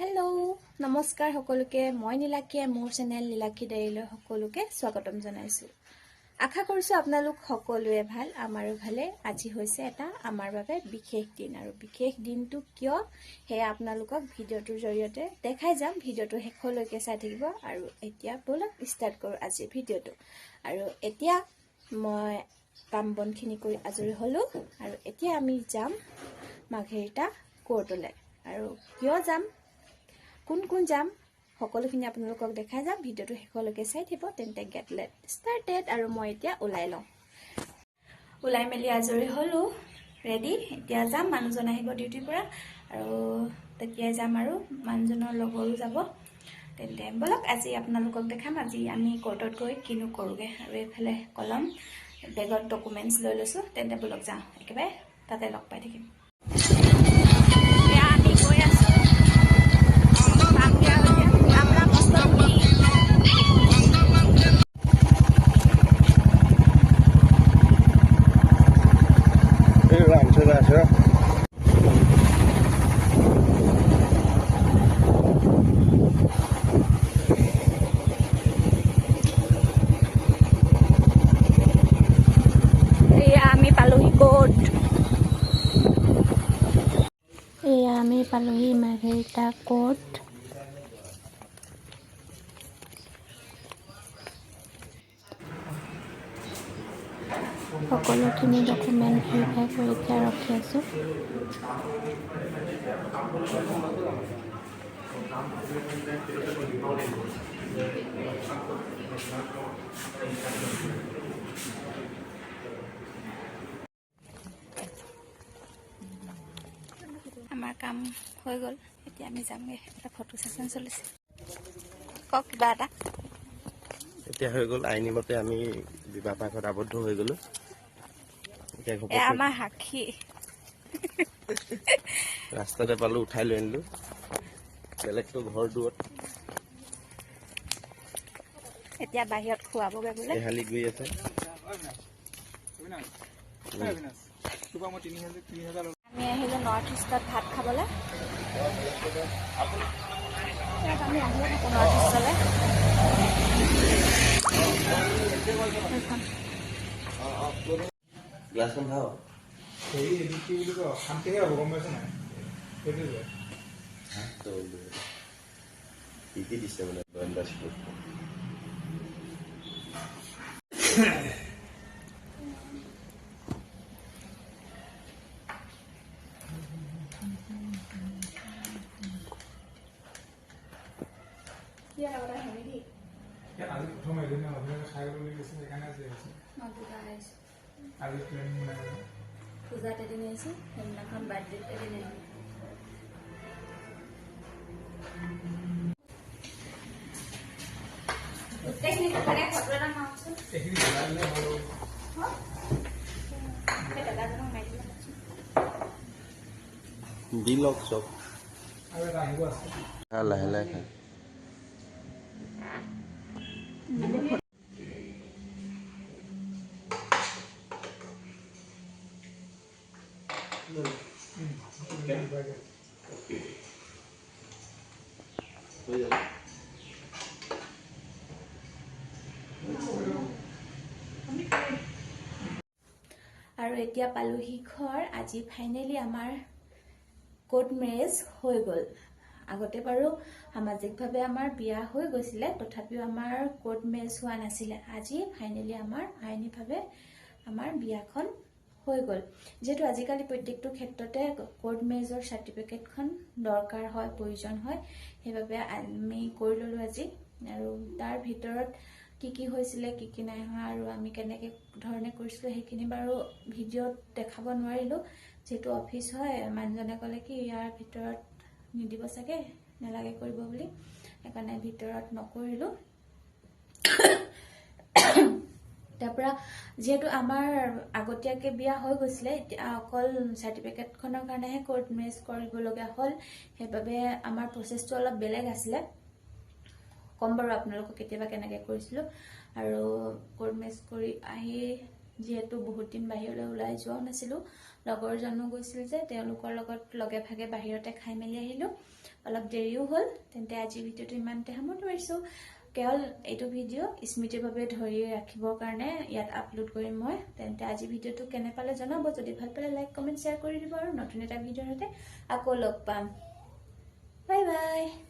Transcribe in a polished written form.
Hello' নমস্কাৰ সকলোকে মই নীলাক্ষীয়ে মোৰ চেনেল নীলাক্ষী ডায়েৰীলৈ সকলোকে স্বাগতম জনাইছোঁ। আশা কৰিছোঁ আপোনালোক সকলোৱে ভাল, আমাৰো ভালে। আজি হৈছে এটা আমাৰ বাবে বিশেষ দিন আৰু বিশেষ দিনটো কিয় সেয়া আপোনালোকক ভিডিঅ'টোৰ জৰিয়তে দেখাই যাম। ভিডিঅ'টো শেষলৈকে চাই থাকিব আৰু এতিয়া বলক ষ্টাৰ্ট কৰোঁ আজিৰ ভিডিঅ'টো। আৰু এতিয়া মই কাম বনখিনি কৰি আজৰি হ'লোঁ আৰু এতিয়া আমি যাম মাৰ্ঘেৰিটা কোৰ্টলৈ। আৰু কিয় যাম, কোন কোন যাম সকলোখিনি আপোনালোকক দেখাই যাম। ভিডিঅ'টো শেষলৈকে চাই থাকিব। তেন্তে গেট লেট ষ্টাৰ্টেড। আৰু মই এতিয়া ওলাই লওঁ। ওলাই মেলি আজৰি হ'লোঁ, ৰেডি। এতিয়া যাম, মানুহজন আহিব ডিউটিৰ পৰা আৰু তেতিয়াই যাম আৰু মানুহজনৰ লগৰো যাব। তেন্তে বলক আজি আপোনালোকক দেখাম আজি আমি কোৰ্টত গৈ কিনো কৰোঁগৈ। আৰু এইফালে কলম, বেগত ডকুমেণ্টছ লৈ লৈছোঁ। তেন্তে বলক যাওঁ, একেবাৰে তাতে লগ পাই থাকিম। আমি গৈ আছোঁ। আমি পালোহি মাৰ্ঘেৰিটা কোৰ্ট। সকলোখিনি ডকুমেণ্ট ভেৰিফাই কৰি এতিয়া ৰখি আছোঁ। আমাৰ কাম হৈ গ'ল, এতিয়া আমি যামগৈ। এটা ফটো ছেশ্যন চলিছে। কওক কিবা এটা। এতিয়া হৈ গ'ল আইনী মতে আমি বিবাহ পাশত আবদ্ধ হৈ গ'লো। এতিয়া আমাৰ সাক্ষী ৰাস্তাতে পালো, উঠাই লৈ আনিলো। বেলেগতো ঘৰ দূৰত। এতিয়া বাহিৰত খুৱাবগৈ বোলে। এহালি গৈ আছে। আমি আহিলোঁ নৰ্থ ইষ্টত ভাত খাবলৈ। আমি আহিয়ে থাকোঁ নৰ্থ ইষ্টলৈ। গ্লাছখন খাওঁ। শান্তিহে হ'ব, গম পাইছে নাই? সেইটোৱে কি কি দিছে মানে আজি প্ৰথম এদিন আপোনালোকে খাই বুলি কৈছে, সেইকাৰণে আজি আহিছে। আজি প্লেন নাই। পূজাত এদিন আহিছোঁ, সেইদিনাখন বাৰ্থডেত এদিন আহিলোঁ। এইখিনি জলাই দিলে ভাল হ'ব। দি লওক চব। আৰু এটা আহিব আছে। লাহে লাহে খাই। আৰু এতিয়া পালোহি ঘৰ। আজি ফাইনেলি আমাৰ কোৰ্ট মেৰেজ হৈ গ'ল। আগতে বাৰু সামাজিকভাৱে আমাৰ বিয়া হৈ গৈছিলে, তথাপিও আমাৰ কোৰ্ট মেৰেজ হোৱা নাছিলে। আজি ফাইনেলি আমাৰ আইনীভাৱে আমাৰ বিয়াখন হৈ গ'ল। যিহেতু আজিকালি প্ৰত্যেকটো ক্ষেত্ৰতে কোৰ্ট মেৰেজৰ চাৰ্টিফিকেটখন দৰকাৰ হয়, প্ৰয়োজন হয়, সেইবাবে আমি কৰি ল'লোঁ আজি। আৰু তাৰ ভিতৰত কি কি হৈছিলে, কি কি নাই হোৱা আৰু আমি কেনেকৈ ধৰণে কৰিছিলোঁ সেইখিনি বাৰু ভিডিঅ'ত দেখাব নোৱাৰিলোঁ। যিহেতু অফিচ হয়, মানুহজনে ক'লে কি ইয়াৰ ভিতৰত নিদিব চাগে, নালাগে কৰিব বুলি, সেইকাৰণে ভিতৰত নকৰিলোঁ। তাৰপৰা যিহেতু আমাৰ আগতীয়াকৈ বিয়া হৈ গৈছিলে, এতিয়া অকল চাৰ্টিফিকেটখনৰ কাৰণেহে কোৰ্ট মেৰেজ কৰিবলগীয়া হ'ল। সেইবাবে আমাৰ প্ৰচেছটো অলপ বেলেগ আছিলে। ক'ম বাৰু আপোনালোকক কেতিয়াবা কেনেকৈ কৰিছিলোঁ। আৰু কোৰ্ট মেৰেজ কৰি আহি যিহেতু বহুত দিন বাহিৰলৈ ওলাই যোৱাও নাছিলোঁ, লগৰজনো গৈছিল যে তেওঁলোকৰ লগত লগে ভাগে বাহিৰতে খাই মেলি আহিলোঁ। অলপ দেৰিও হ'ল। তেন্তে আজি ভিডিঅ'টো ইমানতে সামৰণি মাৰিছোঁ। কেৱল এইটো ভিডিঅ' স্মৃতিৰ বাবে ধৰি ৰাখিবৰ কাৰণে ইয়াত আপলোড কৰিম মই। তেন্তে আজি ভিডিঅ'টো কেনে পালে জনাব। যদি ভাল পালে লাইক কমেণ্ট শ্বেয়াৰ কৰি দিব আৰু নতুন এটা ভিডিঅ'ৰ সৈতে আকৌ লগ পাম। Bye bye.